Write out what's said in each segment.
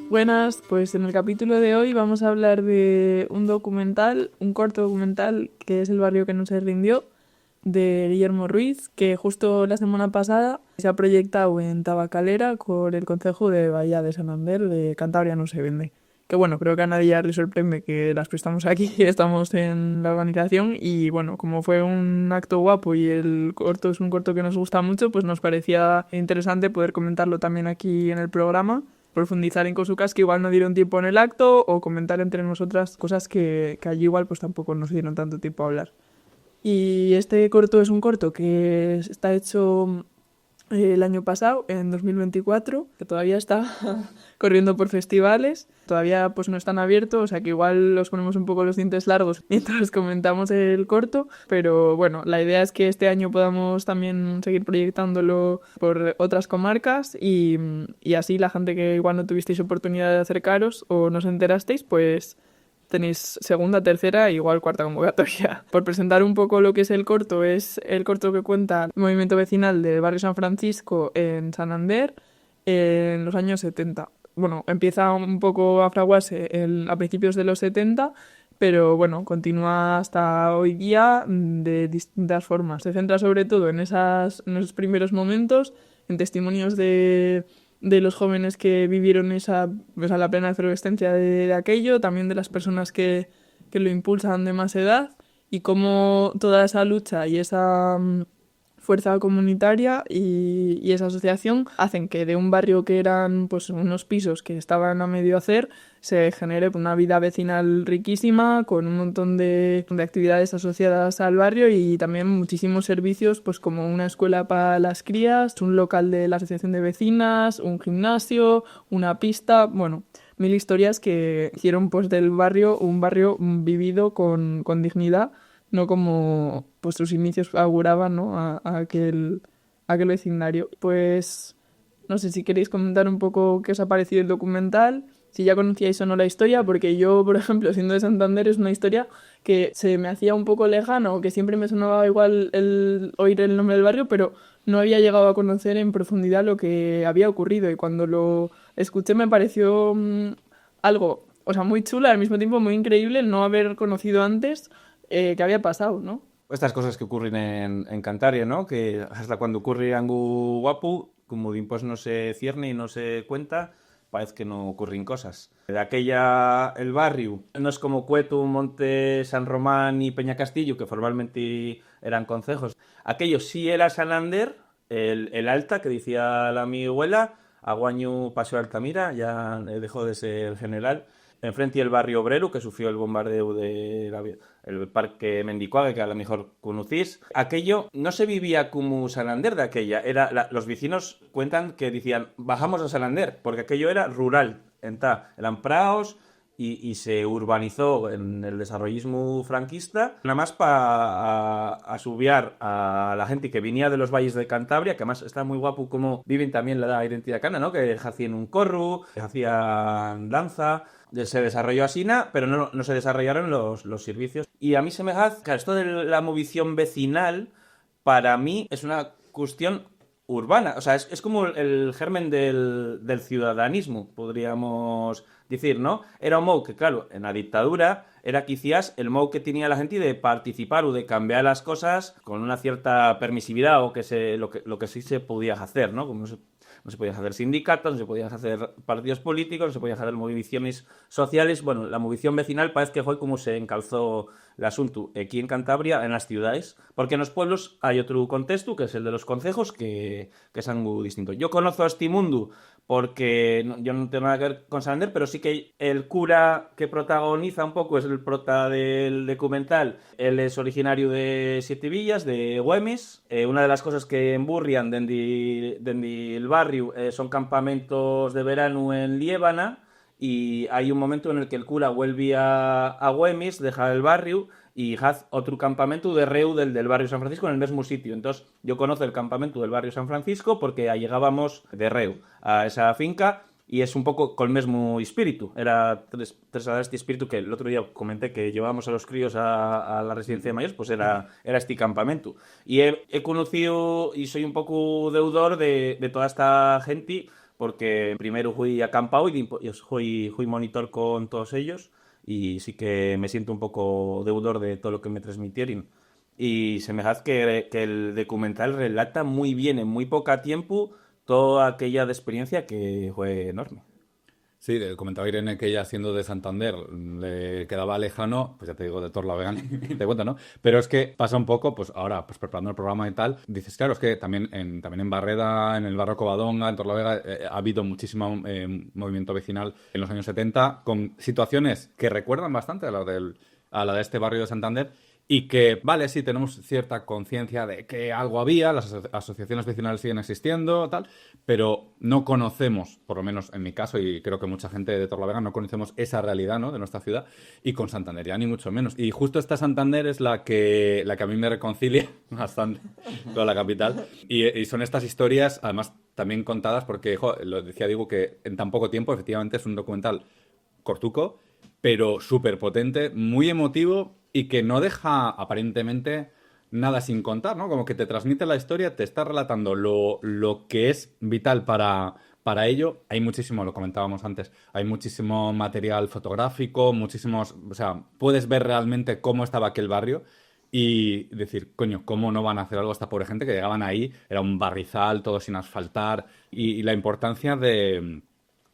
Buenas, pues en el capítulo de hoy vamos a hablar de un documental, un corto documental que es El barrio que no se rindió, de Guillermo Ruiz, que justo la semana pasada se ha proyectado en Tabacalera con el concejo de Bahía de Santander de Cantabria no se vende. Que bueno, creo que a nadie ya le sorprende que las prestamos aquí, que estamos en la organización y bueno, como fue un acto guapo y el corto es un corto que nos gusta mucho, pues nos parecía interesante poder comentarlo también aquí en el programa, profundizar en cosas que igual no dieron tiempo en el acto o comentar entre nosotras cosas que allí igual pues tampoco nos dieron tanto tiempo a hablar. Y este corto es un corto que está hecho el año pasado, en 2024, que todavía está corriendo por festivales. Todavía pues no están abiertos, o sea que igual los ponemos un poco los dientes largos mientras comentamos el corto, pero bueno, la idea es que este año podamos también seguir proyectándolo por otras comarcas y así la gente que igual no tuvisteis oportunidad de acercaros o no os enterasteis, pues tenéis segunda, tercera e igual cuarta convocatoria. Por presentar un poco lo que es el corto que cuenta el movimiento vecinal del barrio San Francisco en Santander en los años 70. Bueno, empieza un poco a fraguarse a principios de los 70, pero bueno, continúa hasta hoy día de distintas formas. Se centra sobre todo en esos primeros momentos, en testimonios de los jóvenes que vivieron la plena efervescencia de aquello, también de las personas que lo impulsan de más edad y cómo toda esa lucha y esa fuerza comunitaria y esa asociación hacen que de un barrio que eran pues unos pisos que estaban a medio hacer se genere una vida vecinal riquísima con un montón de actividades asociadas al barrio y también muchísimos servicios pues como una escuela para las crías, un local de la asociación de vecinas, un gimnasio, una pista, bueno, mil historias que hicieron pues del barrio un barrio vivido con dignidad, no como pues sus inicios auguraban, ¿no? A aquel vecindario. Pues no sé si queréis comentar un poco qué os ha parecido el documental, si ya conocíais o no la historia, porque yo, por ejemplo, siendo de Santander, es una historia que se me hacía un poco lejana o que siempre me sonaba igual el oír el nombre del barrio, pero no había llegado a conocer en profundidad lo que había ocurrido y cuando lo escuché me pareció algo, o sea, muy chula, al mismo tiempo muy increíble el no haber conocido antes qué había pasado, ¿no? Estas cosas que ocurren en Cantabria, ¿no? Que hasta cuando ocurre algo guapo, como pues no se cierne y no se cuenta, parece que no ocurren cosas. De aquella, el barrio, no es como Cueto, Monte San Román y Peñacastillo, que formalmente eran concejos. Aquello sí era Santander, el Alta, que decía la mi abuela, Aguaño pasó a Altamira, ya dejó de ser general. Enfrente el barrio obrero, que sufrió el bombardeo el parque Mendicuaga, que a lo mejor conocís. Aquello no se vivía como Santander de aquella. Los vecinos cuentan que decían, bajamos a Santander, porque aquello era rural. Eran praos y se urbanizó en el desarrollismo franquista, nada más para asubiar a la gente que venía de los valles de Cantabria, que además está muy guapo como viven también la identidad cana, ¿no? Que hacían un corru, que hacían danza, se desarrolló Asina, pero no se desarrollaron los servicios. Y a mí se me hace, claro, esto de la movición vecinal, para mí es una cuestión urbana. O sea, es como el germen del ciudadanismo, podríamos decir, ¿no? Era un modo que, claro, en la dictadura era quizás el modo que tenía la gente de participar o de cambiar las cosas con una cierta permisividad o lo que sí se podía hacer, ¿no? Como no se podían hacer sindicatos, no se podían hacer partidos políticos, no se podían hacer movilizaciones sociales. Bueno, la movilización vecinal parece que fue como se encalzó el asunto aquí en Cantabria, en las ciudades, porque en los pueblos hay otro contexto, que es el de los concejos, que es algo distinto. Yo conozco a este mundo porque yo no tengo nada que ver con Santander, pero sí que el cura que protagoniza un poco es el prota del documental. Él es originario de Siete Villas, de Güemes. Una de las cosas que emburrian dende el barrio son campamentos de verano en Liébana, y hay un momento en el que el cura vuelve a Güemes, deja el barrio y haz otro campamento de Reu del barrio San Francisco en el mismo sitio. Entonces yo conozco el campamento del barrio San Francisco porque llegábamos de Reu a esa finca y es un poco con el mismo espíritu. Era trasladar este espíritu que el otro día comenté que llevábamos a los críos a la residencia de mayores, pues era este campamento. Y he conocido y soy un poco deudor de toda esta gente porque primero fui acampado y fui monitor con todos ellos y sí que me siento un poco deudor de todo lo que me transmitieron. Y se me hace que el documental relata muy bien, en muy poco tiempo, toda aquella de experiencia que fue enorme. Sí, comentaba Irene que ella siendo de Santander le quedaba lejano, pues ya te digo, de Torlavega y te cuento, ¿no? Pero es que pasa un poco, pues ahora, pues preparando el programa y tal, dices, claro, es que también en Barreda, en el barrio Covadonga, en Torlavega, ha habido muchísimo movimiento vecinal en los años 70, con situaciones que recuerdan bastante a la de este barrio de Santander, y que, vale, sí, tenemos cierta conciencia de que algo había, las asociaciones vecinales siguen existiendo, tal, pero no conocemos, por lo menos en mi caso, y creo que mucha gente de Torlavega no conocemos esa realidad, ¿no?, de nuestra ciudad, y con Santander ya ni mucho menos. Y justo esta Santander es la que a mí me reconcilia bastante con la capital. Y son estas historias, además, también contadas, porque, lo decía Diego, que en tan poco tiempo, efectivamente, es un documental cortuco, pero súper potente, muy emotivo y que no deja aparentemente nada sin contar, ¿no? Como que te transmite la historia, te está relatando lo que es vital para ello. Hay muchísimo, lo comentábamos antes, hay muchísimo material fotográfico, muchísimos, o sea, puedes ver realmente cómo estaba aquel barrio y decir, coño, ¿cómo no van a hacer algo esta pobre gente que llegaban ahí? Era un barrizal, todo sin asfaltar y la importancia de...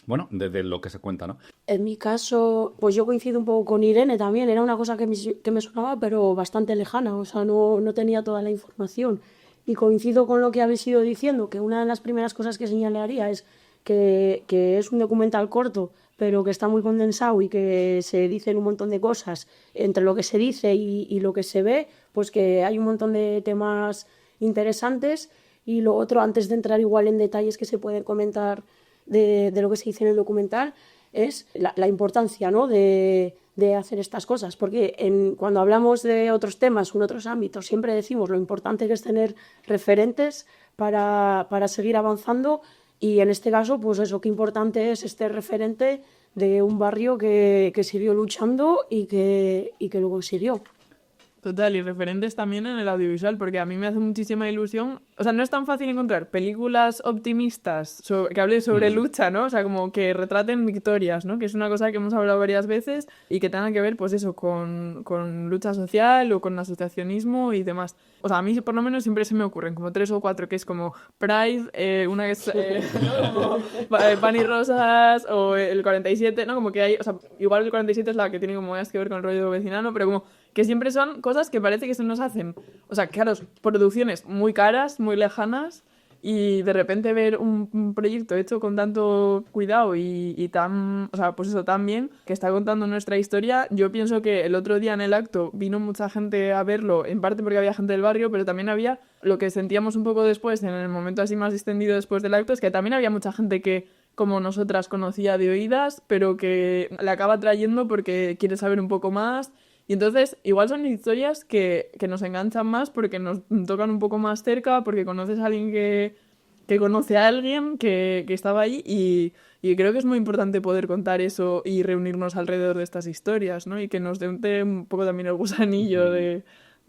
Bueno, de lo que se cuenta, ¿no? En mi caso, pues yo coincido un poco con Irene también. Era una cosa que me sonaba, pero bastante lejana. O sea, no tenía toda la información. Y coincido con lo que habéis ido diciendo, que una de las primeras cosas que señalaría es que es un documental corto, pero que está muy condensado y que se dicen un montón de cosas. Entre lo que se dice y lo que se ve, pues que hay un montón de temas interesantes. Y lo otro, antes de entrar igual en detalles que se pueden comentar de lo que se dice en el documental, es la importancia, ¿no?, de hacer estas cosas, porque cuando hablamos de otros temas o en otros ámbitos siempre decimos lo importante que es tener referentes para seguir avanzando, y en este caso, pues eso, qué importante es este referente de un barrio que siguió luchando y que luego siguió. Total, y referentes también en el audiovisual, porque a mí me hace muchísima ilusión. O sea, no es tan fácil encontrar películas optimistas que hablen sobre lucha, ¿no? O sea, como que retraten victorias, ¿no? Que es una cosa que hemos hablado varias veces y que tenga que ver, pues eso, con lucha social o con asociacionismo y demás. O sea, a mí por lo menos siempre se me ocurren como 3 o 4, que es como Pride, una que es como Pan y Rosas, o el 47, ¿no? Como que hay, o sea, igual el 47 es la que tiene como más que ver con el rollo vecinano, pero como que siempre son cosas que parece que se nos hacen, o sea, claro, producciones muy caras, muy lejanas, y de repente ver un proyecto hecho con tanto cuidado y tan, o sea, pues eso, tan bien, que está contando nuestra historia. Yo pienso que el otro día en el acto vino mucha gente a verlo, en parte porque había gente del barrio, pero también había lo que sentíamos un poco después, en el momento así más extendido después del acto, es que también había mucha gente que, como nosotras, conocía de oídas, pero que le acaba trayendo porque quiere saber un poco más. Y entonces, igual son historias que nos enganchan más porque nos tocan un poco más cerca, porque conoces a alguien que conoce a alguien que estaba ahí, y creo que es muy importante poder contar eso y reunirnos alrededor de estas historias, ¿no? Y que nos dé un poco también el gusanillo de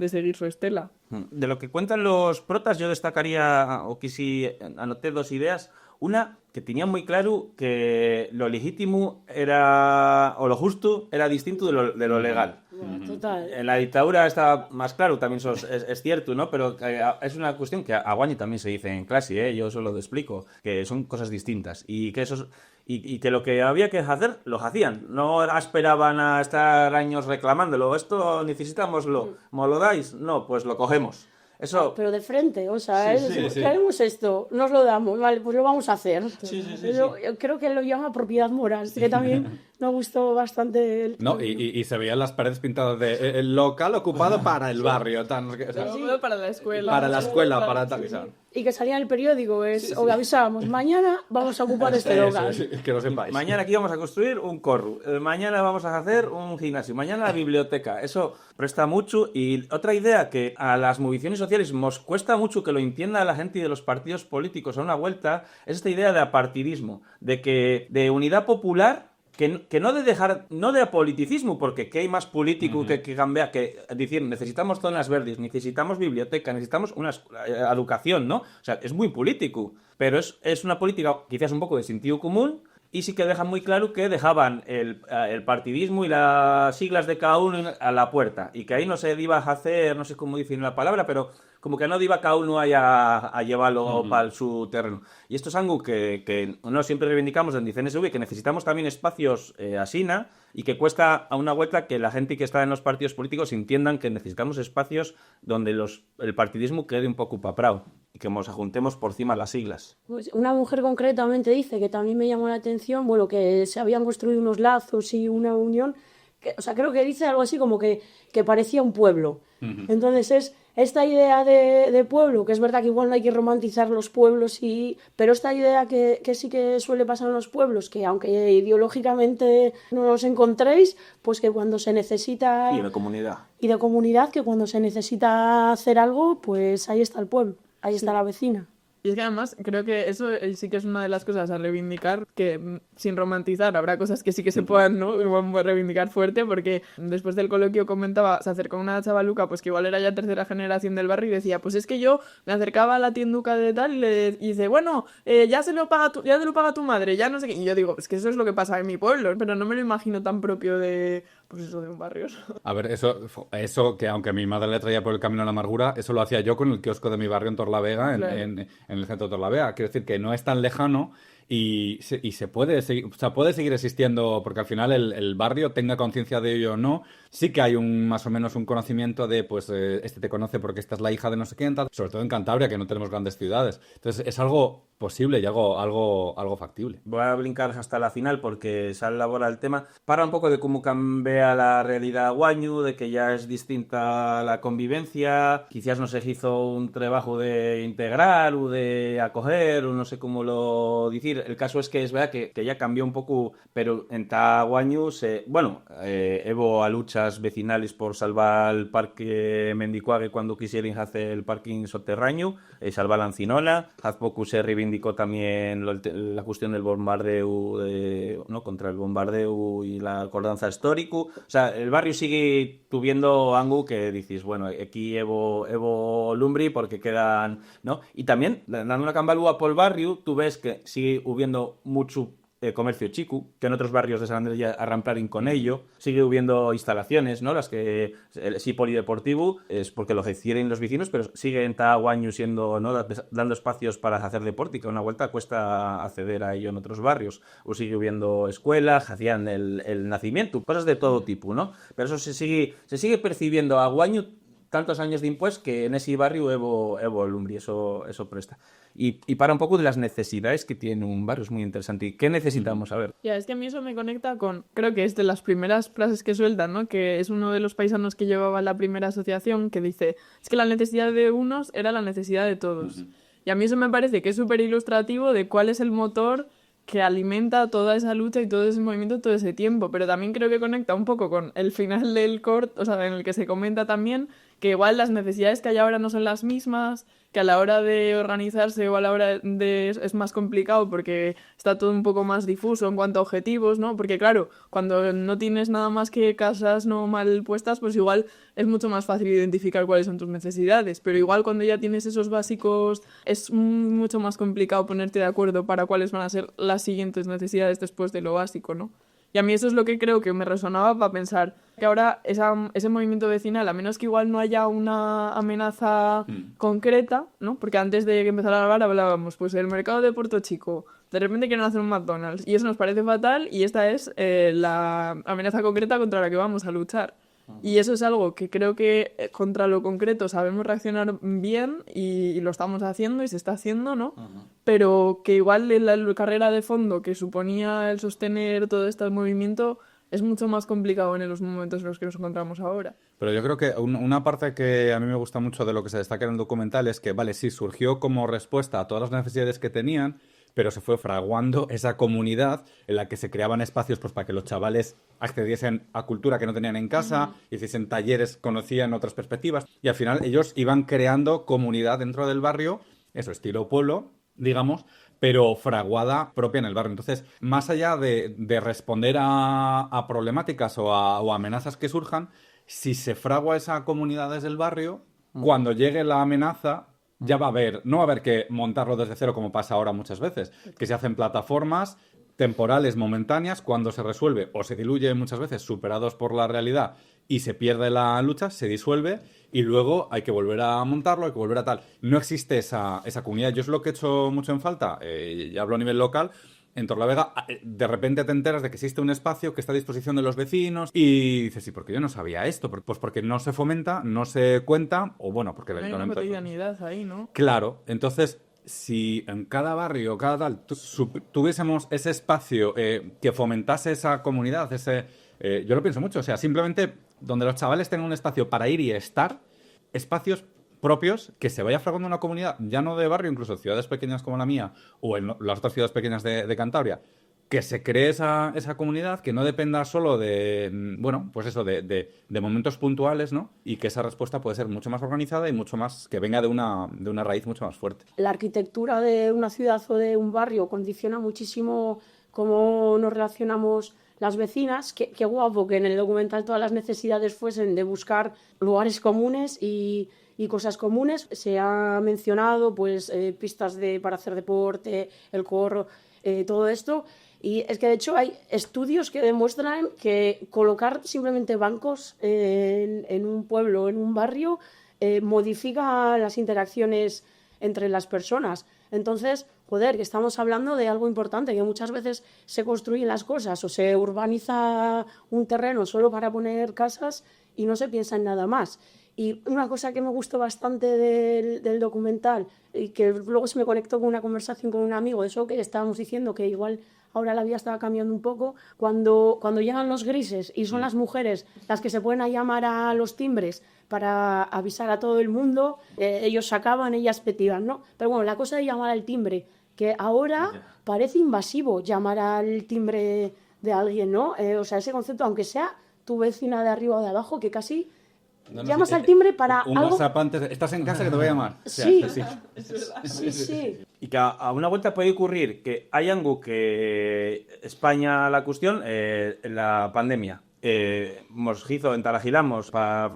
seguir su estela. De lo que cuentan los protas, yo destacaría, o que si anoté 2 ideas. Una, que tenía muy claro que lo legítimo era, o lo justo, era distinto de lo legal. Total. En la dictadura estaba más claro, también es cierto, ¿no? Pero es una cuestión que a Guañi también se dice en clase, ¿eh? Yo solo lo explico, que son cosas distintas y que y que lo que había que hacer, lo hacían. No esperaban a estar años reclamándolo. Esto necesitamoslo. ¿Me lo dais? No, pues lo cogemos. Eso... Pero de frente, o sea, sí. queremos esto, nos lo damos, vale, pues lo vamos a hacer. Sí. Yo creo que lo llama propiedad moral, que también me gustó bastante. No, y se veían las paredes pintadas de el local ocupado para el barrio, tan, o sea, Para la escuela. para la escuela, para tal. Y que salía en el periódico, o avisábamos, mañana vamos a ocupar este local. Que lo sepáis. Mañana aquí vamos a construir un corru, mañana vamos a hacer un gimnasio, mañana la biblioteca. Eso presta mucho. Y otra idea que a las movilizaciones sociales nos cuesta mucho que lo entienda la gente de los partidos políticos a una vuelta, es esta idea de apartidismo, de unidad popular que no de dejar, no de apoliticismo, porque que hay más político que cambia, que decir, necesitamos zonas verdes, necesitamos biblioteca, necesitamos una educación, ¿no? O sea, es muy político, pero es una política quizás un poco de sentido común. Y sí que dejan muy claro que dejaban el partidismo y las siglas de cada uno a la puerta. Y que ahí no se iba a hacer, no sé cómo dicen la palabra, pero como que no iba cada uno ahí a llevarlo para su terreno. Y esto es algo que no siempre reivindicamos en CNSV, que necesitamos también espacios asina y que cuesta a una vuelta que la gente que está en los partidos políticos entiendan que necesitamos espacios donde el partidismo quede un poco paprao y que nos ajuntemos por encima las siglas. Pues una mujer concretamente dice que también me llamó la atención, bueno, que se habían construido unos lazos y una unión, o sea, creo que dice algo así como que parecía un pueblo. Entonces es esta idea de pueblo, que es verdad que igual no hay que romantizar los pueblos, pero esta idea que sí que suele pasar en los pueblos, que aunque ideológicamente no los encontréis, pues que cuando se necesita... Y de comunidad. Y de comunidad, que cuando se necesita hacer algo, pues ahí está el pueblo, ahí está la vecina. Y es que además creo que eso sí que es una de las cosas a reivindicar, que sin romantizar habrá cosas que sí que se puedan, ¿no?, reivindicar fuerte, porque después del coloquio comentaba, se acercó una chavaluca pues que igual era ya tercera generación del barrio y decía, pues es que yo me acercaba a la tienduca de tal y dice, bueno, ya te lo paga tu madre, ya no sé qué. Y yo digo, es que eso es lo que pasa en mi pueblo, pero no me lo imagino tan propio de, pues eso, de un barrio. A ver, eso que aunque mi madre le traía por el camino a la amargura, eso lo hacía yo con el kiosco de mi barrio en Torlavega, Claro. en el centro de Torlavega. Quiero decir que no es tan lejano y se puede seguir, o sea, puede seguir existiendo, porque al final el barrio, tenga conciencia de ello o no, sí que hay más o menos un conocimiento de, pues, este te conoce porque esta es la hija de no sé quién, tal, sobre todo en Cantabria, que no tenemos grandes ciudades. Entonces es algo posible y algo factible. Voy a brincar hasta la final porque se elabora el tema. Para un poco de cómo cambia la realidad guañu, de que ya es distinta la convivencia, quizás no se hizo un trabajo de integrar o de acoger, o no sé cómo lo decir. El caso es que es verdad que ya cambió un poco, pero en ta guañu hubo a luchas vecinales por salvar el parque Mendicuague cuando quisieron hacer el parking soterráneo, salvar la Encinola. Hace poco se reivindicó también la cuestión del bombardeo, ¿no?, contra el bombardeo y la acordanza histórico. O sea, el barrio sigue tuviendo algo que dices, bueno, aquí evo lumbri porque quedan, ¿no? Y también, dando una cambalúa por el barrio, tú ves que sigue hubiendo mucho comercio chico, que en otros barrios de San Andrés ya arramplaron con ello. Sigue hubiendo instalaciones, ¿no?, las que sí, polideportivo, es porque lo hicieron los vecinos, pero sigue en Tahuaño siendo, ¿no?, dando espacios para hacer deporte, que a una vuelta cuesta acceder a ello en otros barrios. O sigue hubiendo escuelas, hacían el nacimiento, cosas de todo tipo, ¿no? Pero eso se sigue percibiendo a Guaño tantos años de impuestos que en ese barrio evo lumbri, eso presta. Y para un poco de las necesidades que tiene un barrio, es muy interesante. ¿Y qué necesitamos? A ver. Ya, es que a mí eso me conecta con, creo que es de las primeras frases que sueltan, ¿no?, que es uno de los paisanos que llevaba la primera asociación, que dice, es que la necesidad de unos era la necesidad de todos. Y a mí eso me parece que es súper ilustrativo de cuál es el motor que alimenta toda esa lucha y todo ese movimiento todo ese tiempo, pero también creo que conecta un poco con el final del corto, o sea, en el que se comenta también que igual las necesidades que hay ahora no son las mismas, que a la hora de organizarse o a la hora de es más complicado porque está todo un poco más difuso en cuanto a objetivos, ¿no? Porque claro, cuando no tienes nada más que casas no mal puestas, pues igual es mucho más fácil identificar cuáles son tus necesidades, pero igual cuando ya tienes esos básicos es mucho más complicado ponerte de acuerdo para cuáles van a ser las siguientes necesidades después de lo básico, ¿no? Y a mí eso es lo que creo que me resonaba para pensar que ahora ese movimiento vecinal, a menos que igual no haya una amenaza concreta, ¿no? Porque antes de que empezara a hablar hablábamos, pues el mercado de Puerto Chico, de repente quieren hacer un McDonald's y eso nos parece fatal y esta es la amenaza concreta contra la que vamos a luchar. Y eso es algo que creo que contra lo concreto sabemos reaccionar bien y lo estamos haciendo y se está haciendo, ¿no? Pero que igual la carrera de fondo que suponía el sostener todo este movimiento es mucho más complicado en los momentos en los que nos encontramos ahora. Pero yo creo que una parte que a mí me gusta mucho de lo que se destaca en el documental es que, vale, sí, surgió como respuesta a todas las necesidades que tenían, pero se fue fraguando esa comunidad en la que se creaban espacios pues, para que los chavales accediesen a cultura que no tenían en casa, hiciesen talleres, conocían otras perspectivas, y al final ellos iban creando comunidad dentro del barrio, eso, estilo pueblo, digamos, pero fraguada propia en el barrio. Entonces, más allá de responder a problemáticas o a amenazas que surjan, si se fragua esa comunidad desde el barrio, cuando llegue la amenaza, ya va a haber, no va a haber que montarlo desde cero como pasa ahora muchas veces, que se hacen plataformas temporales, momentáneas, cuando se resuelve o se diluye muchas veces, superados por la realidad y se pierde la lucha, se disuelve y luego hay que volver a montarlo, hay que volver a tal. No existe esa comunidad. Yo es lo que he hecho mucho en falta, ya hablo a nivel local. En Torlavega, de repente te enteras de que existe un espacio que está a disposición de los vecinos y dices, ¿sí? ¿Por qué yo no sabía esto? Pues porque no se fomenta, no se cuenta, o bueno, porque... Hay una cotidianidad ahí, ¿no? Claro, entonces, si en cada barrio, cada tal, tuviésemos ese espacio que fomentase esa comunidad, yo lo pienso mucho, o sea, simplemente donde los chavales tengan un espacio para ir y estar, espacios propios, que se vaya fraguando una comunidad, ya no de barrio, incluso ciudades pequeñas como la mía o en las otras ciudades pequeñas de Cantabria, que se cree esa comunidad, que no dependa solo de, bueno, pues eso, de momentos puntuales, ¿no? Y que esa respuesta puede ser mucho más organizada y mucho más, que venga de una raíz mucho más fuerte. La arquitectura de una ciudad o de un barrio condiciona muchísimo cómo nos relacionamos las vecinas. Qué guapo que en el documental todas las necesidades fuesen de buscar lugares comunes y cosas comunes. Se ha mencionado pues pistas para hacer deporte, el corro, todo esto. Y es que de hecho hay estudios que demuestran que colocar simplemente bancos en un pueblo, en un barrio, modifica las interacciones entre las personas. Entonces, joder, que estamos hablando de algo importante, que muchas veces se construyen las cosas o se urbaniza un terreno solo para poner casas y no se piensa en nada más. Y una cosa que me gustó bastante del documental y que luego se me conectó con una conversación con un amigo, eso que estábamos diciendo, que igual ahora la vida estaba cambiando un poco, cuando llegan los grises y son las mujeres las que se ponen a llamar a los timbres para avisar a todo el mundo, ellos sacaban, ellas petiban, ¿no? Pero bueno, la cosa de llamar al timbre, que ahora parece invasivo llamar al timbre de alguien, ¿no? O sea, ese concepto, aunque sea tu vecina de arriba o de abajo, que casi... llamas al timbre para un algo... WhatsApp antes, estás en casa que te voy a llamar. Sí, o sea, sí. Y que a una vuelta puede ocurrir que hay algo que España la cuestión, la pandemia. Nos hizo, entalagilamos para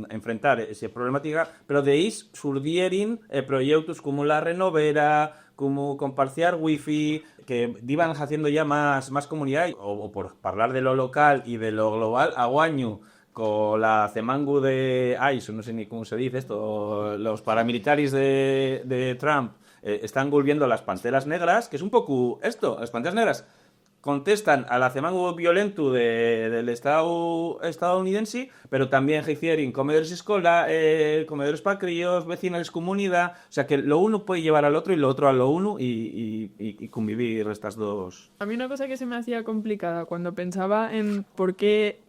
enfrentar esa problemática, pero de ahí surgieron proyectos como la Renovera, como compartir wifi, que iban haciendo ya más comunidad, o por hablar de lo local y de lo global, aguaño con la Cemangu de ICE, no sé ni cómo se dice esto, los paramilitares de Trump están volviendo las Panteras Negras, que es un poco esto, las Panteras Negras contestan a la Cemangu violento del Estado estadounidense, pero también hicieron comedores escola, comedores para críos, vecinos comunidad, o sea que lo uno puede llevar al otro y lo otro a lo uno y convivir estas dos. A mí una cosa que se me hacía complicada cuando pensaba en por qué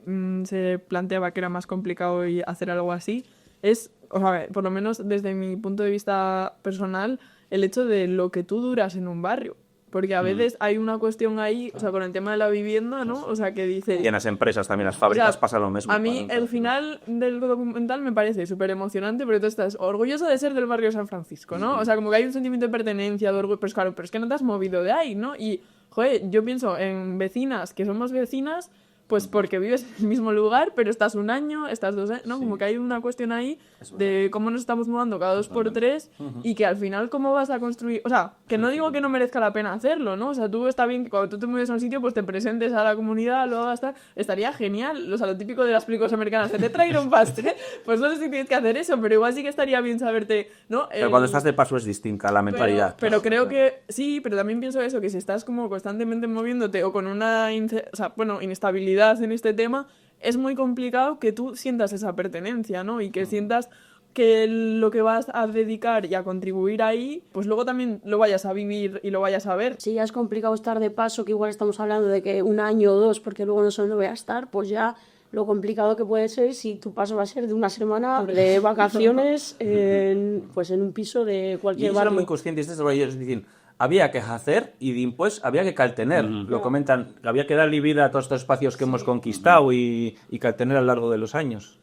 se planteaba que era más complicado hacer algo así, es, o sea, por lo menos desde mi punto de vista personal, el hecho de lo que tú duras en un barrio. Porque a veces hay una cuestión ahí, o sea, con el tema de la vivienda, ¿no? O sea, que dice... Y en las empresas también, las fábricas, o sea, pasa lo mismo. A mí el final del documental me parece súper emocionante, pero tú estás orgulloso de ser del barrio de San Francisco, ¿no? O sea, como que hay un sentimiento de pertenencia, de orgullo, pero claro, pero es que no te has movido de ahí, ¿no? Y, joder, yo pienso en vecinas que somos vecinas, pues porque vives en el mismo lugar, pero estás un año, estás 2 años, ¿no? Sí. Como que hay una cuestión ahí de cómo nos estamos mudando cada 2 por 3 y que al final cómo vas a construir... O sea, que no digo que no merezca la pena hacerlo, ¿no? O sea, tú está bien que cuando tú te mueves a un sitio pues te presentes a la comunidad, lo hagas tal... Estaría genial, o sea, lo típico de las películas americanas, te traer un pastel, pues no sé si tienes que hacer eso, pero igual sí que estaría bien saberte, ¿no? Pero cuando estás de paso es distinta la mentalidad. Pero creo que sí, pero también pienso eso, que si estás como constantemente moviéndote o con una inestabilidad en este tema, es muy complicado que tú sientas esa pertenencia, ¿no? Y que sientas que lo que vas a dedicar y a contribuir ahí, pues luego también lo vayas a vivir y lo vayas a ver. Si ya es complicado estar de paso, que igual estamos hablando de que 1 año o 2, porque luego no sé dónde voy a estar, pues ya lo complicado que puede ser si tu paso va a ser de 1 semana de vacaciones en un piso de cualquier barrio. Y son muy conscientes de eso, ellos dicen, había que hacer y después había que caltener. Lo comentan, había que darle vida a todos estos espacios que hemos conquistado y caltener a lo largo de los años.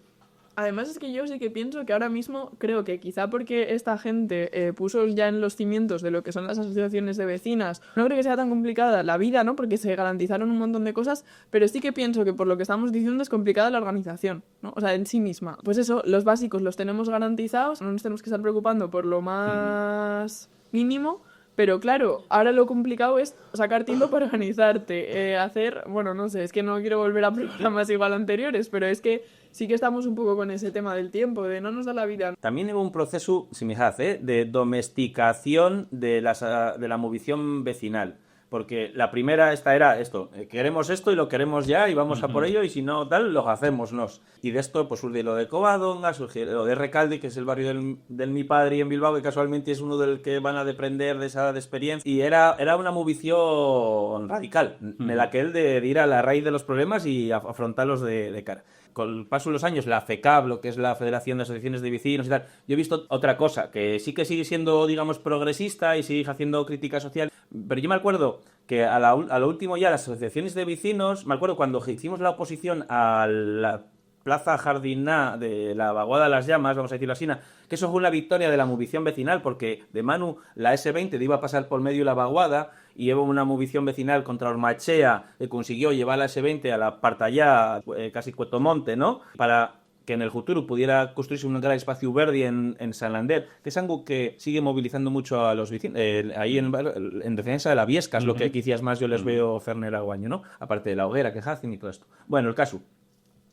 Además es que yo sí que pienso que ahora mismo creo que quizá porque esta gente puso ya en los cimientos de lo que son las asociaciones de vecinas, no creo que sea tan complicada la vida, ¿no? Porque se garantizaron un montón de cosas, pero sí que pienso que por lo que estamos diciendo es complicada la organización, ¿no? O sea, en sí misma. Pues eso, los básicos los tenemos garantizados, no nos tenemos que estar preocupando por lo más mínimo. Pero claro, ahora lo complicado es sacar tiempo para organizarte, hacer, bueno, no sé, es que no quiero volver a programas igual anteriores, pero es que sí que estamos un poco con ese tema del tiempo, de no nos da la vida. También hubo un proceso, si me hace, de domesticación de la movilización vecinal. Porque la primera era esto, queremos esto y lo queremos ya y vamos a por ello y si no tal, lo hacémonos. Y de esto pues surge lo de Covadonga, surge lo de Recalde, que es el barrio del mi padre en Bilbao, que casualmente es uno del que van a depender de esa experiencia. Y era una movilización radical, en la que él de ir a la raíz de los problemas y afrontarlos de cara. Con el paso de los años, la FECAB, lo que es la Federación de Asociaciones de Vecinos y tal, yo he visto otra cosa, que sí que sigue siendo, digamos, progresista y sigue haciendo crítica social, pero yo me acuerdo que a lo último ya las asociaciones de vecinos, me acuerdo cuando hicimos la oposición a la Plaza Jardiná de la Vaguada de las Llamas, vamos a decirlo así, que eso fue una victoria de la movilización vecinal, porque de Manu la S20 iba a pasar por medio de la Vaguada y hubo una movilización vecinal contra Ormachea que consiguió llevar la S20 a la Partallá, casi Cuetomonte, ¿no? Para que en el futuro pudiera construirse un gran espacio verde en San Lander, que es algo que sigue movilizando mucho a los vecinos, ahí en defensa de la Viesca, es lo que quizás más yo les veo Ferner Aguaño, ¿no? Aparte de la hoguera que hacen y todo esto. Bueno, el caso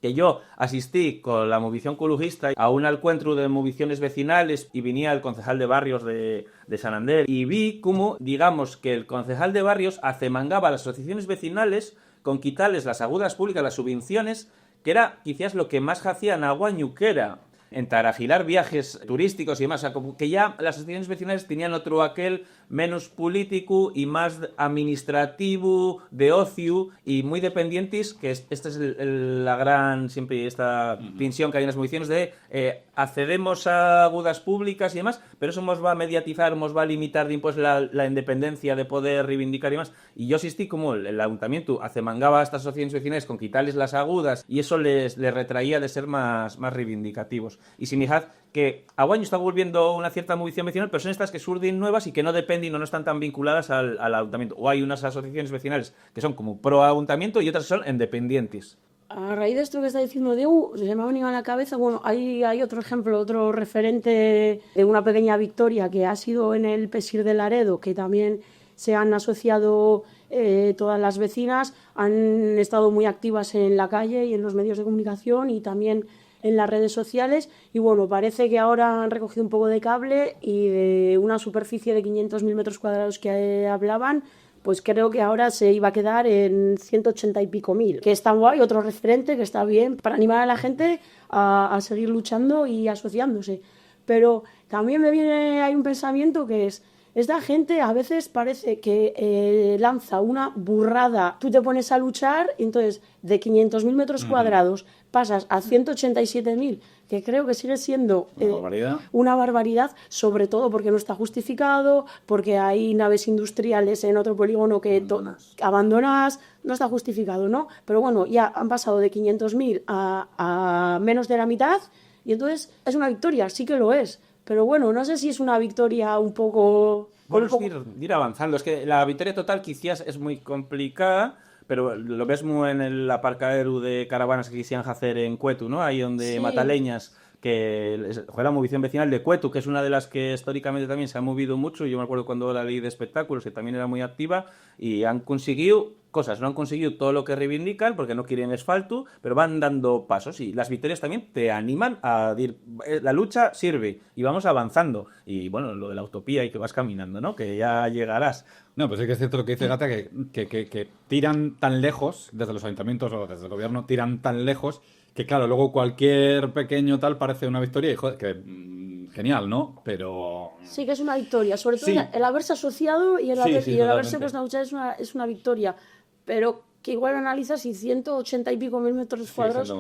que yo asistí con la movilización ecologista a un encuentro de movilizaciones vecinales y venía el concejal de barrios de San Ander y vi cómo, digamos, que el concejal de barrios acemangaba a las asociaciones vecinales con quitarles las agudas públicas, las subvenciones, que era quizás lo que más hacían a Guañu, que era entaragilar viajes turísticos y demás, o sea, como que ya las asociaciones vecinales tenían otro aquel menos político y más administrativo, de ocio y muy dependientes, que esta es la gran, siempre esta tensión que hay en las movilizaciones de accedemos a agudas públicas y demás, pero eso nos va a mediatizar, nos va a limitar pues, la independencia de poder reivindicar y demás. Y yo asistí como el ayuntamiento acemangaba a estas asociaciones vecinales con quitarles las agudas y eso les retraía de ser más reivindicativos. Y si mirad que Aguaño está volviendo una cierta movilización vecinal, pero son estas que surgen nuevas y que no dependen o no están tan vinculadas al ayuntamiento. O hay unas asociaciones vecinales que son como pro ayuntamiento y otras que son independientes. A raíz de esto que está diciendo Diego, se me ha venido a la cabeza, bueno, hay otro ejemplo, otro referente de una pequeña victoria que ha sido en el Pesir de Laredo, que también se han asociado todas las vecinas, han estado muy activas en la calle y en los medios de comunicación y también en las redes sociales y bueno, parece que ahora han recogido un poco de cable y de una superficie de 500.000 metros cuadrados que hablaban, pues creo que ahora se iba a quedar en 180 y pico mil, que está guay, otro referente que está bien para animar a la gente a seguir luchando y asociándose. Pero también hay un pensamiento que es, esta gente a veces parece que lanza una burrada, tú te pones a luchar y entonces de 500.000 metros cuadrados pasas a 187.000, que creo que sigue siendo una barbaridad, sobre todo porque no está justificado, porque hay naves industriales en otro polígono que abandonas, no está justificado, ¿no? Pero bueno, ya han pasado de 500.000 a menos de la mitad y entonces es una victoria, sí que lo es. Pero bueno, no sé si es una victoria un poco... Bueno, es ir avanzando. Es que la victoria total quizás es muy complicada, pero lo ves muy en el aparcadero de caravanas que quisieran hacer en Cuetu, ¿no? Ahí donde sí. Mataleñas, que fue la movilización vecinal de Cuetu, que es una de las que históricamente también se ha movido mucho. Yo me acuerdo cuando la ley de espectáculos, que también era muy activa, y han conseguido cosas, no han conseguido todo lo que reivindican porque no quieren asfalto, pero van dando pasos y las victorias también te animan a decir, la lucha sirve y vamos avanzando. Y bueno, lo de la utopía y que vas caminando, ¿no? Que ya llegarás. No, pues sí que es cierto lo que dice Gata, que tiran tan lejos, desde los ayuntamientos o desde el gobierno, tiran tan lejos que claro, luego cualquier pequeño tal parece una victoria y joder, que genial, ¿no? Pero... Sí que es una victoria, sobre todo el haberse asociado y el haberse puesto a luchar es una victoria. Pero que igual analizas y 180 y pico mil metros cuadrados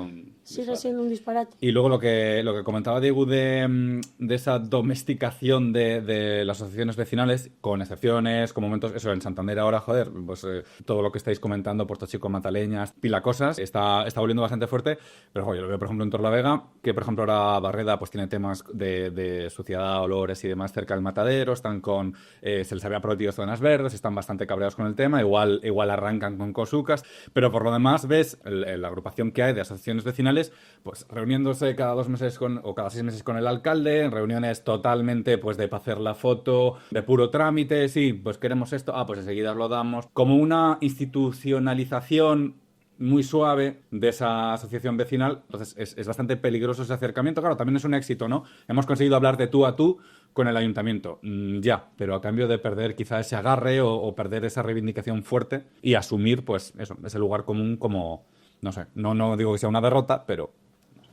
sigue siendo un disparate. Y luego lo que comentaba Diego de esa domesticación de las asociaciones vecinales, con excepciones, con momentos, eso en Santander ahora, joder, pues todo lo que estáis comentando, Puerto Chico, Mataleñas, pila cosas, está volviendo bastante fuerte, pero joder, yo lo veo por ejemplo en Torlavega, que por ejemplo ahora Barreda pues tiene temas de suciedad, olores y demás cerca del matadero, están con, se les había prometido zonas verdes, están bastante cabreados con el tema, igual arrancan con cosucas, pero por lo demás ves la agrupación que hay de asociaciones vecinales pues reuniéndose cada 2 meses o cada 6 meses con el alcalde, en reuniones totalmente pues de para hacer la foto, de puro trámite, sí, pues queremos esto, pues enseguida lo damos, como una institucionalización muy suave de esa asociación vecinal. Entonces es bastante peligroso ese acercamiento. Claro, también es un éxito, ¿no? Hemos conseguido hablar de tú a tú con el ayuntamiento, ya, pero a cambio de perder quizá ese agarre o perder esa reivindicación fuerte y asumir, pues, eso, ese lugar común como, no sé, no digo que sea una derrota, pero...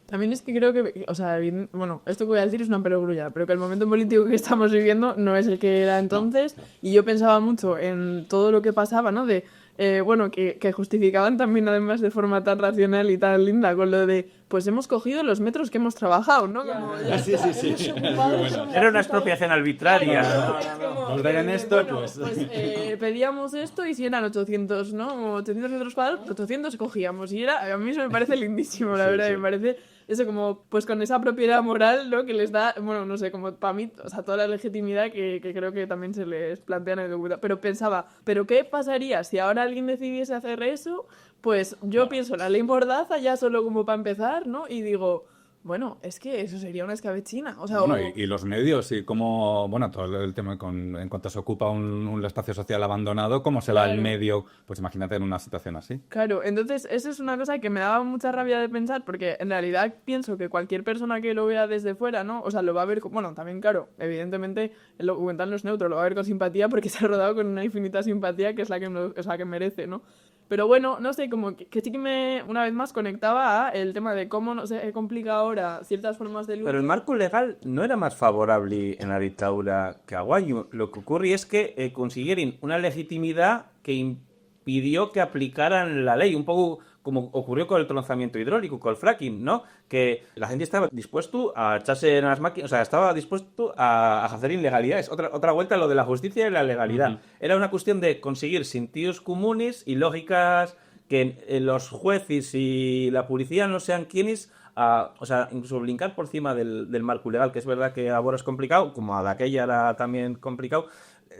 También es que creo que, o sea, bueno, esto que voy a decir es una perogrullada, pero que el momento político que estamos viviendo no es el que era entonces, y yo pensaba mucho en todo lo que pasaba, ¿no? Bueno, que justificaban también además de forma tan racional y tan linda con lo de, pues hemos cogido los metros que hemos trabajado, ¿no? Sí. Era una expropiación arbitraria. Nos den esto, pues... Pedíamos esto y si eran 800, ¿no? 800 metros cuadrados, 800 cogíamos. Y a mí eso me parece lindísimo, la verdad, me parece... Eso como, pues con esa propiedad moral, ¿no? Que les da, bueno, no sé, como para mí, o sea, toda la legitimidad que creo que también se les plantea en el documento. Pero pensaba, ¿pero qué pasaría si ahora alguien decidiese hacer eso? Pues yo pienso la ley Mordaza ya solo como para empezar, ¿no? Y digo... Bueno, es que eso sería una escabechina. O sea, bueno, y los medios y cómo, bueno, todo el tema en cuanto se ocupa un espacio social abandonado, cómo se va el medio, pues imagínate en una situación así. Claro, entonces eso es una cosa que me daba mucha rabia de pensar, porque en realidad pienso que cualquier persona que lo vea desde fuera, ¿no? O sea, lo va a ver, bueno, también claro, evidentemente el documental no es neutro, lo va a ver con simpatía porque se ha rodado con una infinita simpatía que es la que merece, ¿no? Pero bueno, no sé, como que sí que me, una vez más, conectaba a el tema de cómo no se complica ahora ciertas formas de lucha. Pero el marco legal no era más favorable en la dictadura que aguayo. Lo que ocurre es que consiguieron una legitimidad que impidió que aplicaran la ley, un poco como ocurrió con el tronzamiento hidráulico, con el fracking, ¿no? Que la gente estaba dispuesto a echarse en las máquinas, o sea, estaba dispuesto a hacer ilegalidades. Otra vuelta a lo de la justicia y la legalidad. Uh-huh. Era una cuestión de conseguir sentidos comunes y lógicas que los jueces y la policía no sean quienes, o sea, incluso brincar por encima del marco legal, que es verdad que ahora es complicado, como a de aquella era también complicado.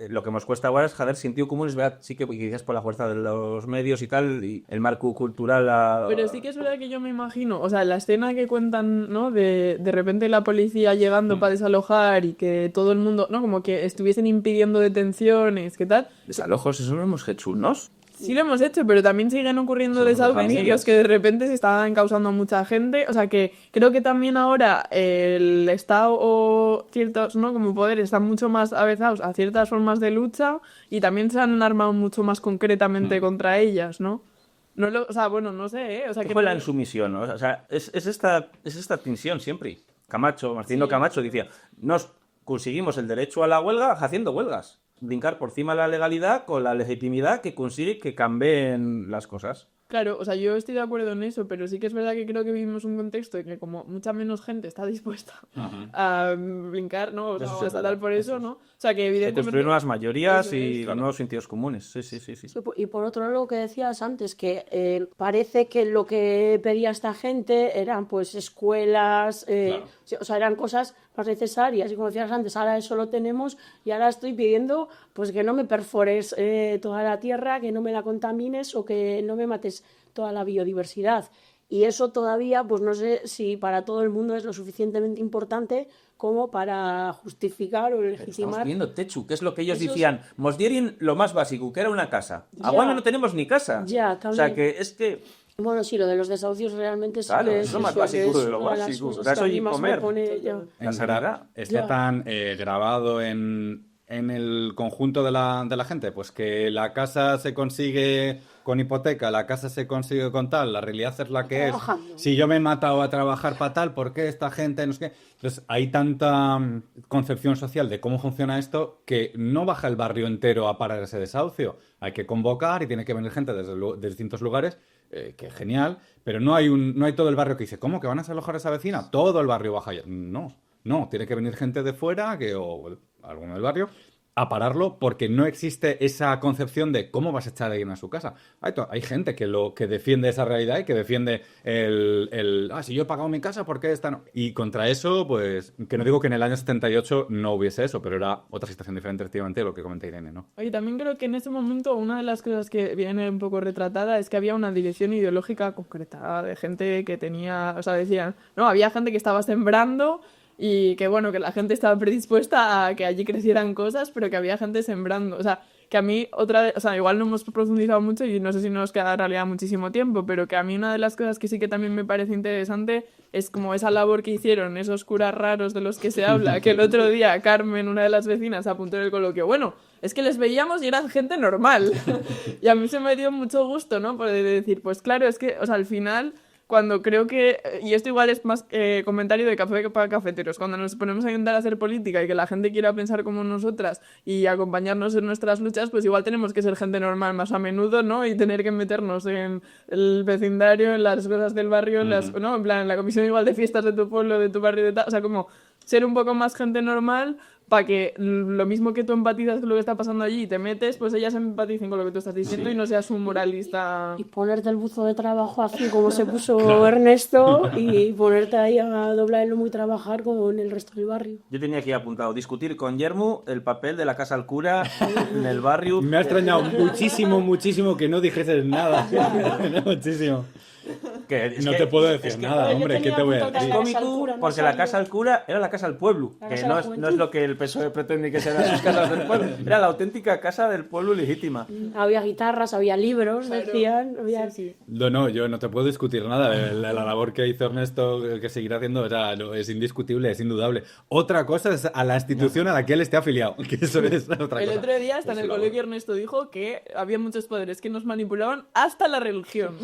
Lo que nos cuesta ahora es joder sentido común, es verdad, sí que quizás por la fuerza de los medios y tal, y el marco cultural... Pero sí que es verdad que yo me imagino, o sea, la escena que cuentan, ¿no? De repente la policía llegando para desalojar y que todo el mundo, ¿no? Como que estuviesen impidiendo detenciones, ¿qué tal? Desalojos, eso lo hemos hecho, ¿no? Sí lo hemos hecho, pero también siguen ocurriendo desahucios que de repente se están causando a mucha gente. O sea que creo que también ahora el Estado o ciertos, ¿no? Como poderes están mucho más avezados a ciertas formas de lucha y también se han armado mucho más concretamente contra ellas, ¿no? O sea, bueno, no sé, ¿eh? O sea, que fue la insumisión, ¿no? O sea, es esta tensión siempre. Marcelino Camacho decía, nos conseguimos el derecho a la huelga haciendo huelgas. Brincar por encima de la legalidad con la legitimidad que consigue que cambien las cosas. Claro, o sea, yo estoy de acuerdo en eso, pero sí que es verdad que creo que vivimos un contexto en que como mucha menos gente está dispuesta a brincar, ¿no? O sea, a saltar por eso, ¿no? O sea, que evidentemente... Construir nuevas mayorías y nuevos sentidos comunes, sí. Y por otro lado, lo que decías antes, que parece que lo que pedía esta gente eran, pues, escuelas, o sea, eran cosas más necesarias. Y como decías antes, ahora eso lo tenemos y ahora estoy pidiendo, pues, que no me perfores toda la tierra, que no me la contamines o que no me mates toda la biodiversidad. Y eso todavía, pues no sé si para todo el mundo es lo suficientemente importante como para justificar o legitimar. Pero estamos viendo techo, que es lo que ellos decían. Nos dieron lo más básico, que era una casa. Ahora no tenemos ni casa. Ya, también. O sea, que es que... Bueno, sí, lo de los desahucios realmente sí claro, que es lo más básico de lo básico. Eso y comer. Está tan grabado en en el conjunto de la gente, pues que la casa se consigue con hipoteca, la casa se consigue con tal, la realidad es la que es. Si yo me he matado a trabajar para tal, ¿por qué esta gente no sé qué? Entonces hay tanta concepción social de cómo funciona esto que no baja el barrio entero a parar ese desahucio. Hay que convocar y tiene que venir gente de distintos lugares, que genial, pero no hay todo el barrio que dice, ¿cómo que van a desalojar a esa vecina? Todo el barrio baja ya. No, tiene que venir gente de fuera o alguno del barrio a pararlo porque no existe esa concepción de cómo vas a echar a alguien a su casa. Hay gente que defiende esa realidad y que defiende si yo he pagado mi casa, ¿por qué esta no? Y contra eso, pues, que no digo que en el año 78 no hubiese eso, pero era otra situación diferente, efectivamente, de lo que comenta Irene, ¿no? Oye, también creo que en ese momento una de las cosas que viene un poco retratada es que había una dirección ideológica concreta de gente que tenía, o sea, decían, no, había gente que estaba sembrando y que bueno, que la gente estaba predispuesta a que allí crecieran cosas, pero que había gente sembrando. O sea, que a mí o sea, igual no hemos profundizado mucho y no sé si nos queda en realidad muchísimo tiempo, pero que a mí una de las cosas que sí que también me parece interesante es como esa labor que hicieron esos curas raros de los que se habla, que el otro día Carmen, una de las vecinas, apuntó en el coloquio, bueno, es que les veíamos y eran gente normal. Y a mí se me dio mucho gusto, ¿no? Por decir, pues claro, es que, o sea, al final... Cuando creo que, y esto igual es más comentario de café para cafeteros, cuando nos ponemos a intentar hacer política y que la gente quiera pensar como nosotras y acompañarnos en nuestras luchas, pues igual tenemos que ser gente normal más a menudo, ¿no? Y tener que meternos en el vecindario, en las cosas del barrio, ¿no? En plan, en la comisión igual de fiestas de tu pueblo, de tu barrio, de tal, o sea, como ser un poco más gente normal para que lo mismo que tú empatizas con lo que está pasando allí y te metes, pues ellas empaticen con lo que tú estás diciendo y no seas un moralista. Y ponerte el buzo de trabajo así como se puso Ernesto y ponerte ahí a doblar el lomo y trabajar con el resto del barrio. Yo tenía aquí apuntado, discutir con Yermu el papel de la casa al cura en el barrio. Me ha extrañado muchísimo que no dijeses nada. Muchísimo. No te puedo decir nada, hombre, ¿qué te voy a decir? Cómico, porque la casa al cura era la casa del pueblo, que no es lo que el PSOE pretende que sean sus casas del pueblo, era la auténtica casa del pueblo legítima. Había guitarras, había libros, decían. Había... Sí. No, yo no te puedo discutir nada. La labor que hizo Ernesto, que seguirá haciendo, es indiscutible, es indudable. Otra cosa es a la institución a la que él esté afiliado, que eso es otra cosa. El otro día, hasta en el colegio, Ernesto dijo que había muchos poderes que nos manipulaban hasta la religión.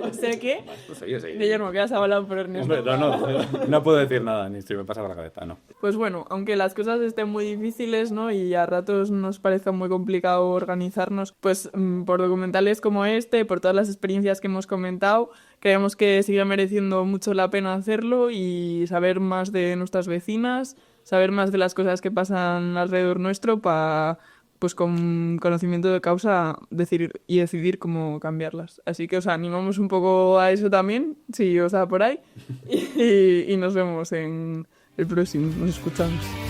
O sea que... Pues oye, sí. Guillermo, que has hablado por Ernesto. Hombre, no puedo decir nada, ni si me pasa por la cabeza, no. Pues bueno, aunque las cosas estén muy difíciles, ¿no? Y a ratos nos parezca muy complicado organizarnos, pues por documentales como este, por todas las experiencias que hemos comentado, creemos que sigue mereciendo mucho la pena hacerlo y saber más de nuestras vecinas, saber más de las cosas que pasan alrededor nuestro para... pues con conocimiento de causa decidir cómo cambiarlas. Así que os animamos un poco a eso también, si os da por ahí, y nos vemos en el próximo, nos escuchamos.